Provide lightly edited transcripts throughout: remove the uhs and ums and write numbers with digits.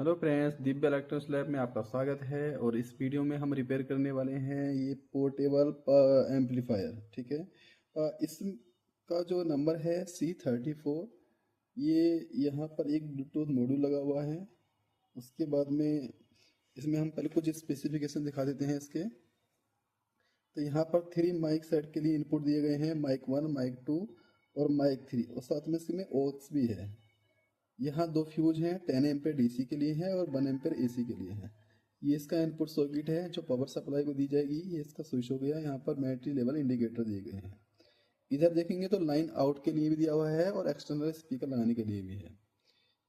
Hello friends, Divya electronics lab में आपका स्वागत है। और इस वीडियो में हम रिपेयर करने वाले हैं ये पोर्टेबल एम्पलीफायर। ठीक है। इसका जो नंबर है C34। ये यहाँ पर एक ब्लूटूथ मॉड्यूल लगा हुआ है। उसके बाद में इसमें हम पहले कुछ स्पेसिफिकेशन दिखा देते हैं इसके। तो यहाँ पर 3 माइक सेट के लिए इनपुट दिए गए हैं, माइक 1, माइक 2 और माइक 3, और साथ में इसमें ऑक्स भी है। यहाँ 2 फ्यूज हैं, 10 एम्पेयर डीसी के लिए है और 1 एम्पेयर एसी के लिए है। ये इसका इनपुट सर्किट है जो पावर सप्लाई को दी जाएगी। ये इसका स्विच हो गया। यहाँ पर बैटरी लेवल इंडिकेटर दिए गए हैं। इधर देखेंगे तो लाइन आउट के लिए भी दिया हुआ है और एक्सटर्नल स्पीकर लगाने के लिए भी है।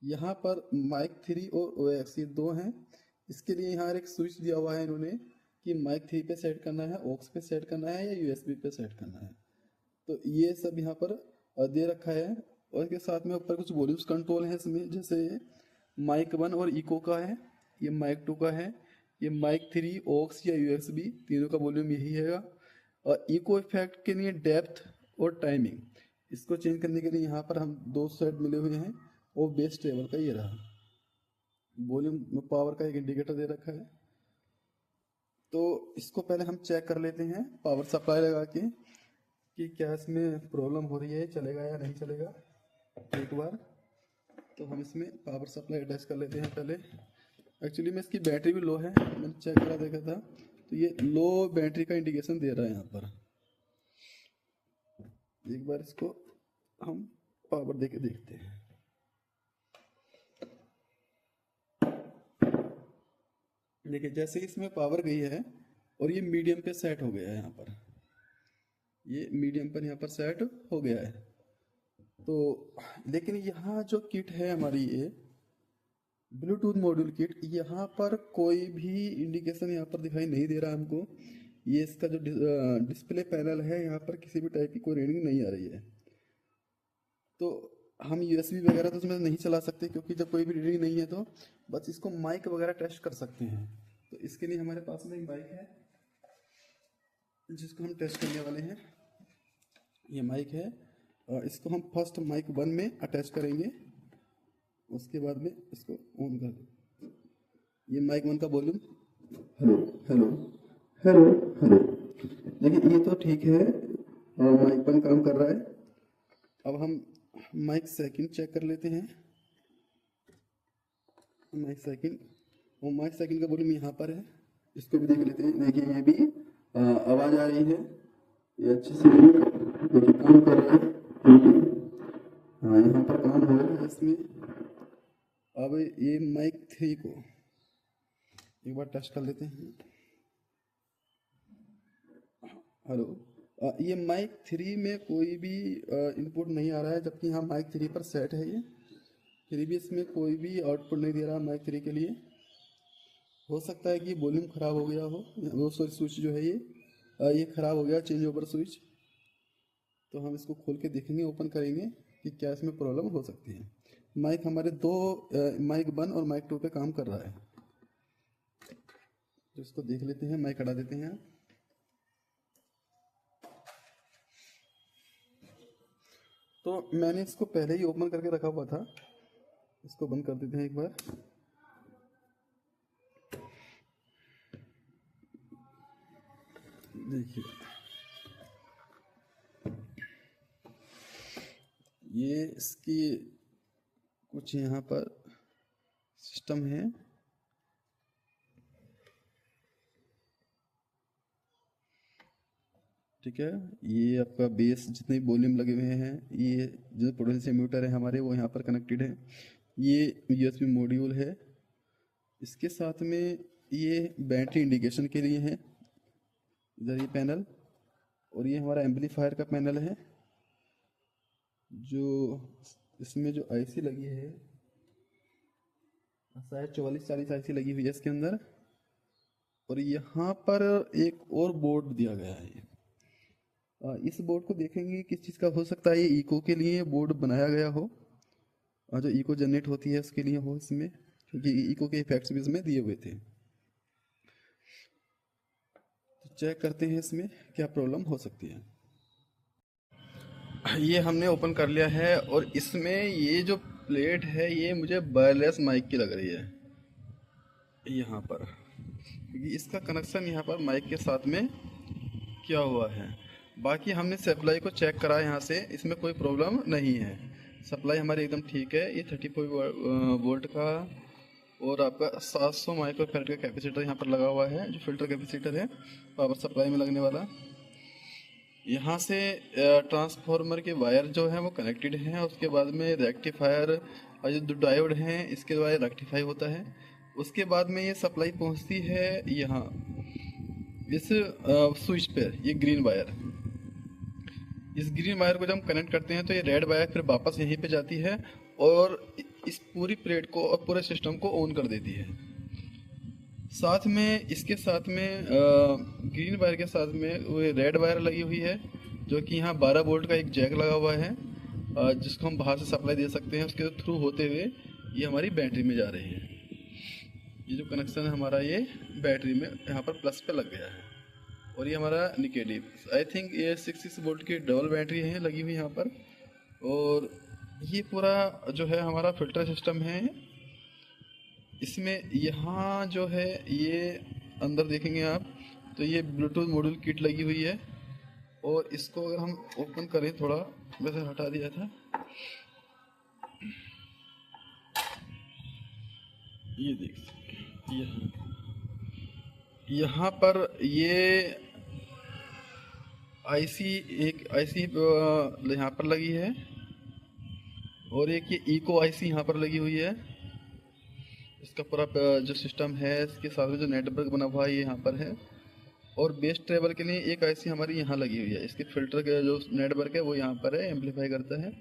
यहाँ पर माइक 3 और OX ये 2 हैं। इसके लिए यहाँ एक स्विच दिया हुआ है इन्होंने कि माइक 3 पे सेट करना है, ऑक्स पे सेट करना है या USB पे सेट करना है। तो ये सब यहाँ पर दे रखा है। और इसके साथ में ऊपर कुछ वॉल्यूम्स कंट्रोल है इसमें, जैसे माइक 1 और इको का है, ये माइक 2 का है, ये माइक 3 ऑक्स या USB तीनों का वॉल्यूम यही है। और इको इफेक्ट के लिए डेप्थ और टाइमिंग, इसको चेंज करने के लिए यहाँ पर हम 2 सेट मिले हुए हैं। और बेस टेबल का ये रहा। वॉल्यूम पावर का एक इंडिकेटर दे रखा है। तो इसको पहले हम चेक कर लेते हैं पावर सप्लाई लगा के कि क्या इसमें प्रॉब्लम हो रही है, चलेगा या नहीं चलेगा। एक बार तो हम इसमें पावर सप्लाई अटैच कर लेते हैं पहले। एक्चुअली में इसकी बैटरी भी लो है, मैंने चेक करा देखा था। तो ये लो बैटरी का इंडिकेशन दे रहा है यहाँ पर। एक बार इसको हम पावर देके देखते हैं। देखिए, जैसे इसमें पावर गई है और ये मीडियम पे सेट हो गया है। यहाँ पर ये मीडियम पर यहाँ पर सेट हो गया है। तो लेकिन यहाँ जो किट है हमारी, ये ब्लूटूथ मॉड्यूल किट, यहाँ पर कोई भी इंडिकेशन यहाँ पर दिखाई नहीं दे रहा हमको। ये इसका जो डिस्प्ले पैनल है, यहाँ पर किसी भी टाइप की कोई रीडिंग नहीं आ रही है। तो हम USB वगैरह तो उसमें नहीं चला सकते, क्योंकि जब कोई भी रीडिंग नहीं है तो बस इसको माइक वगैरह टेस्ट कर सकते हैं। तो इसके लिए हमारे पास में एक माइक है जिसको हम टेस्ट करने वाले हैं। ये माइक है और इसको हम फर्स्ट माइक 1 में अटैच करेंगे। उसके बाद में इसको ऑन कर दो। ये माइक 1 का volume hello hello hello hello. देखिए, ये तो ठीक है और माइक 1 काम कर रहा है। अब हम माइक सेकंड चेक कर लेते हैं। माइक सेकंड, और माइक सेकंड का वॉल्यूम यहाँ पर है, इसको भी देख लेते हैं। देखिए, ये भी आवाज़ आ रही है, ये अच्छे से देखिए काम कर रहा है। हाँ, यहाँ पर काम हो रहा है इसमें। अब ये माइक 3 को एक बार टेस्ट कर लेते हैं। हेलो। ये माइक 3 में कोई भी इनपुट नहीं आ रहा है, जबकि यहाँ माइक 3 पर सेट है ये। फिर भी इसमें कोई भी आउटपुट नहीं दे रहा माइक 3 के लिए। हो सकता है कि वॉल्यूम ख़राब हो गया हो, वो स्विच जो है ये ख़राब हो गया, चेंज ओवर स्विच। तो हम इसको खोल के देखेंगे, ओपन करेंगे कि क्या इसमें प्रॉब्लम हो सकती है। माइक हमारे 2 माइक 1 और माइक 2 पे काम कर रहा है। तो इसको देख लेते हैं, माइक हटा देते हैं। तो मैंने इसको पहले ही ओपन करके रखा हुआ था, इसको बंद कर देते हैं एक बार। देखिए, ये इसकी कुछ यहाँ पर सिस्टम है। ठीक है, ये आपका बेस जितने वॉल्यूम लगे हुए हैं, ये जो पोटेंशियोमीटर एमीटर है हमारे, वो यहाँ पर कनेक्टेड है। ये USB मॉड्यूल है। इसके साथ में ये बैटरी इंडिकेशन के लिए है, इधर ये पैनल। और ये हमारा एम्पलीफायर का पैनल है। जो इसमें जो IC लगी है, शायद 4440 IC लगी हुई है इसके अंदर। और यहाँ पर एक और बोर्ड दिया गया है। इस बोर्ड को देखेंगे किस चीज़ का हो सकता है। ये इको के लिए बोर्ड बनाया गया हो, और जो इको जनरेट होती है उसके लिए हो इसमें, क्योंकि इको के इफेक्ट्स भी इसमें दिए हुए थे। तो चेक करते हैं इसमें क्या प्रॉब्लम हो सकती है। ये हमने ओपन कर लिया है और इसमें ये जो प्लेट है ये मुझे वायरलेस माइक की लग रही है। यहाँ पर, क्योंकि इसका कनेक्शन यहाँ पर माइक के साथ में किया हुआ है। बाकी हमने सप्लाई को चेक करा यहाँ से, इसमें कोई प्रॉब्लम नहीं है, सप्लाई हमारी एकदम ठीक है। ये 34 वोल्ट का और आपका 700 माइक्रोफैराड का कैपेसिटर यहाँ पर लगा हुआ है, जो फिल्टर कैपेसिटर है पावर सप्लाई में लगने वाला। यहाँ से ट्रांसफार्मर के वायर जो है वो कनेक्टेड हैं, उसके बाद में रेक्टिफायर और जो डायोड हैं इसके द्वारा रेक्टिफाई होता है। उसके बाद में ये सप्लाई पहुँचती है यहाँ इस स्विच पर, ये ग्रीन वायर। इस ग्रीन वायर को जब हम कनेक्ट करते हैं तो ये रेड वायर फिर वापस यहीं पे जाती है और इस पूरी प्लेट को और पूरे सिस्टम को ऑन कर देती है। साथ में इसके साथ में ग्रीन वायर के साथ में वो रेड वायर लगी हुई है, जो कि यहाँ 12 वोल्ट का एक जैक लगा हुआ है, जिसको हम बाहर से सप्लाई दे सकते हैं। उसके थ्रू होते हुए ये हमारी बैटरी में जा रही है। ये जो कनेक्शन है हमारा, ये बैटरी में यहाँ पर प्लस पे लग गया है और ये हमारा निगेटिव। आई थिंक ये 66 वोल्ट की डबल बैटरी है लगी हुई यहाँ पर। और ये पूरा जो है हमारा फिल्टर सिस्टम है। इसमें यहाँ जो है ये अंदर देखेंगे आप तो ये ब्लूटूथ मॉड्यूल किट लगी हुई है, और इसको अगर हम ओपन करें, थोड़ा वैसे हटा दिया था, ये देख यहाँ पर ये आईसी, एक आईसी यहाँ पर लगी है और एक ये इको आईसी यहाँ पर लगी हुई है। इसका पूरा जो सिस्टम है, इसके साथ में जो नेटवर्क बना हुआ है ये यहाँ पर है। और बेस ट्रेबल के लिए एक आईसी हमारी यहाँ लगी हुई है। इसके फिल्टर का जो नेटवर्क है वो यहाँ पर है, एम्पलीफाई करता है।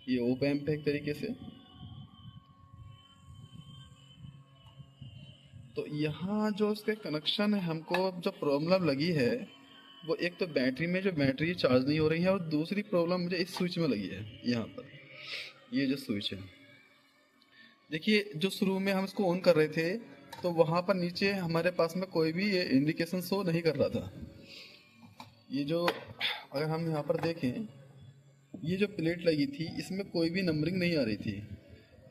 ये ओप एम्प है एक तरीके से। तो यहाँ जो इसके कनेक्शन है, हमको जो प्रॉब्लम लगी है वो एक तो बैटरी में जो बैटरी चार्ज नहीं हो रही है, और दूसरी प्रॉब्लम मुझे इस स्विच में लगी है। यहाँ पर ये जो स्विच है, देखिए, जो शुरू में हम इसको ऑन कर रहे थे तो वहाँ पर नीचे हमारे पास में कोई भी ये इंडिकेशन शो नहीं कर रहा था। ये जो अगर हम यहाँ पर देखें, ये जो प्लेट लगी थी इसमें कोई भी नंबरिंग नहीं आ रही थी।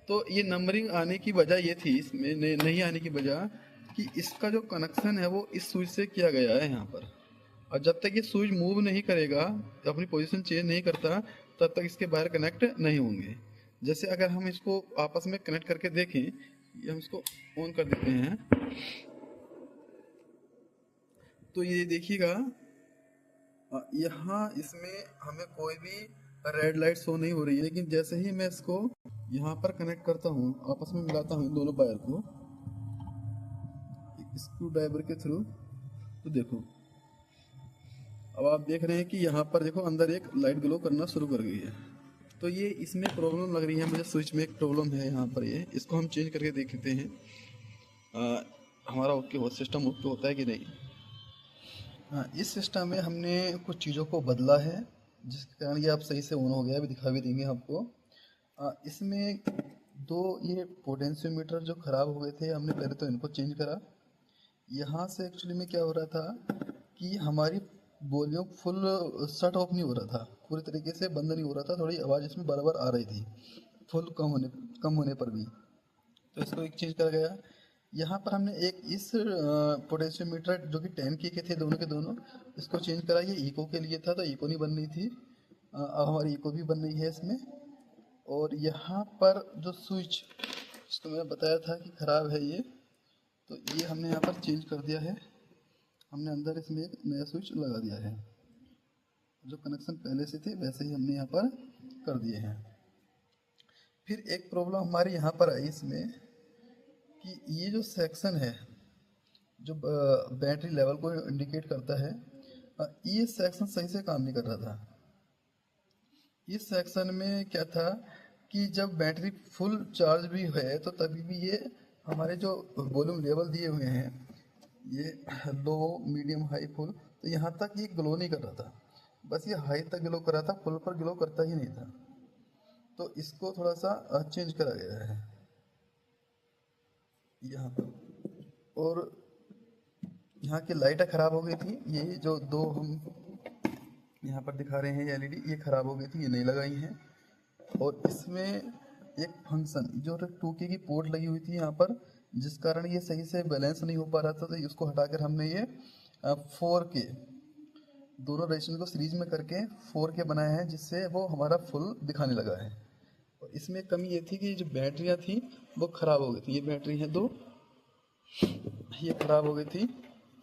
तो ये नंबरिंग आने की वजह ये थी, इसमें नहीं आने की वजह कि इसका जो कनेक्शन है वो इस स्विच से किया गया है यहाँ पर। और जब तक ये स्विच मूव नहीं करेगा, अपनी पोजीशन चेंज नहीं करता, तब तक इसके वायर कनेक्ट नहीं होंगे। जैसे अगर हम इसको आपस में कनेक्ट करके देखें, ये हम इसको ऑन कर देते हैं तो ये देखिएगा, यहाँ इसमें हमें कोई भी रेड लाइट शो नहीं हो रही है। लेकिन जैसे ही मैं इसको यहाँ पर कनेक्ट करता हूँ, आपस में मिलाता हूँ दोनों वायर को स्क्रू ड्राइवर के थ्रू, तो देखो अब आप देख रहे हैं कि यहाँ पर देखो अंदर एक लाइट ग्लो करना शुरू कर गई है। तो ये इसमें प्रॉब्लम लग रही है मुझे, स्विच में एक प्रॉब्लम है यहाँ पर। ये इसको हम चेंज करके देखते हैं हमारा ओके हो, सिस्टम ओके होता है कि नहीं। हाँ, इस सिस्टम में हमने कुछ चीज़ों को बदला है जिसके कारण ये आप सही से ऑन हो गया, अभी दिखा भी देंगे आपको। इसमें दो ये पोटेंशियोमीटर जो ख़राब हो गए थे, हमने पहले तो इनको चेंज करा। यहाँ से एक्चुअली में क्या हो रहा था कि हमारी वॉल्यूम फुल शट ऑफ नहीं हो रहा था, पूरी तरीके से बंद नहीं हो रहा था, थोड़ी आवाज़ इसमें बार बार आ रही थी फुल कम होने पर भी। तो इसको एक चेंज कर गया। यहाँ पर हमने एक इस पोटेंशियोमीटर जो कि 10 के थे दोनों के दोनों, इसको चेंज करा। ये इको के लिए था तो इको नहीं बन रही थी, अब हमारी इको भी बन रही है इसमें। और यहाँ पर जो स्विच जिसको मैंने बताया था कि ख़राब है ये, तो ये हमने यहाँ पर चेंज कर दिया है। हमने अंदर इसमें एक नया स्विच लगा दिया है, जो कनेक्शन पहले से थे वैसे ही हमने यहाँ पर कर दिए हैं। फिर एक प्रॉब्लम हमारी यहाँ पर आई इसमें कि ये जो सेक्शन है जो बैटरी लेवल को इंडिकेट करता है, ये सेक्शन सही से काम नहीं कर रहा था। इस सेक्शन में क्या था कि जब बैटरी फुल चार्ज भी है तो तभी भी ये हमारे जो वॉल्यूम लेवल दिए हुए हैं, ये लो मीडियम हाई फुल, तो यहाँ तक ये ग्लो नहीं कर रहा था, बस ये हाई तक ग्लो कर रहा था, फुल पर ग्लो करता ही नहीं था। तो इसको थोड़ा सा चेंज करा गया है यहाँ पर। और यहाँ की लाइटें ख़राब हो गई थी, ये जो दो हम यहाँ पर दिखा रहे हैं एलईडी, ये ख़राब हो गई थी, ये नहीं लगाई हैं। और इसमें एक फंक्शन जो 2K की पोर्ट लगी हुई थी यहाँ पर, जिस कारण ये सही से बैलेंस नहीं हो पा रहा था, तो उसको हटाकर हमने ये 4K दोनों रजिस्टर को सीरीज में करके 4K बनाया है, जिससे वो हमारा फुल दिखाने लगा है। और इसमें कमी ये थी कि जो बैटरियाँ थी वो ख़राब हो गई थी। ये बैटरी हैं दो, ये ख़राब हो गई थी,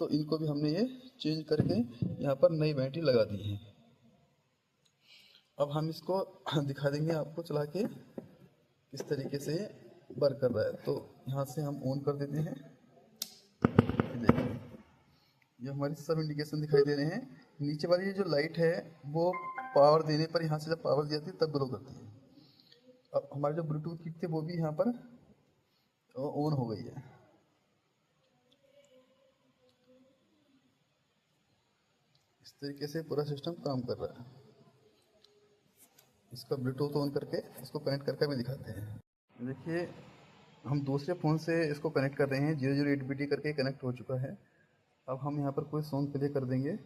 तो इनको भी हमने ये चेंज करके यहाँ पर नई बैटरी लगा दी है। अब हम इसको दिखा देंगे आपको चला के किस तरीके से वर्क कर रहा है। तो यहाँ से हम ऑन कर देते हैं। देखिए ये हमारी सब इंडिकेशन दिखाई दे रहे हैं। नीचे वाली ये जो लाइट है वो पावर देने पर, यहाँ से जब पावर दी जाती है तब ग्लो करती है। अब हमारे जो ब्लूटूथ किट थे वो भी यहाँ पर ऑन हो गई है। इस तरीके से पूरा सिस्टम काम कर रहा है। इसका ब्लूटूथ ऑन करके इसको कनेक्ट करके भी दिखाते हैं। देखिए हम दूसरे फ़ोन से इसको कनेक्ट कर रहे हैं, 008BT करके कनेक्ट हो चुका है। अब हम यहाँ पर कोई सॉन्ग प्ले कर देंगे।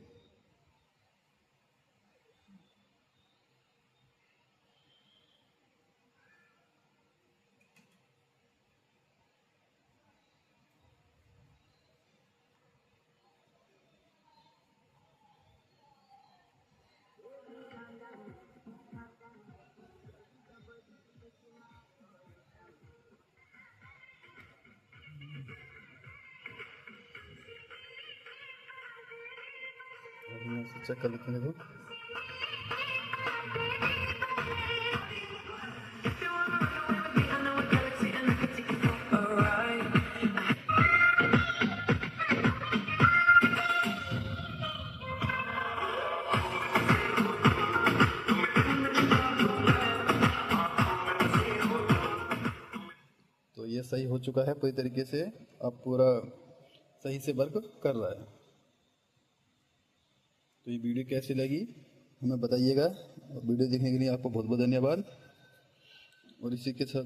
यहाँ से चेक कर लेते हैं। देखो तो ये सही हो चुका है पूरी तरीके से। अब पूरा सही से वर्क कर रहा है। तो ये वीडियो कैसी लगी हमें बताइएगा। वीडियो देखने के लिए आपको बहुत बहुत धन्यवाद। और इसी के साथ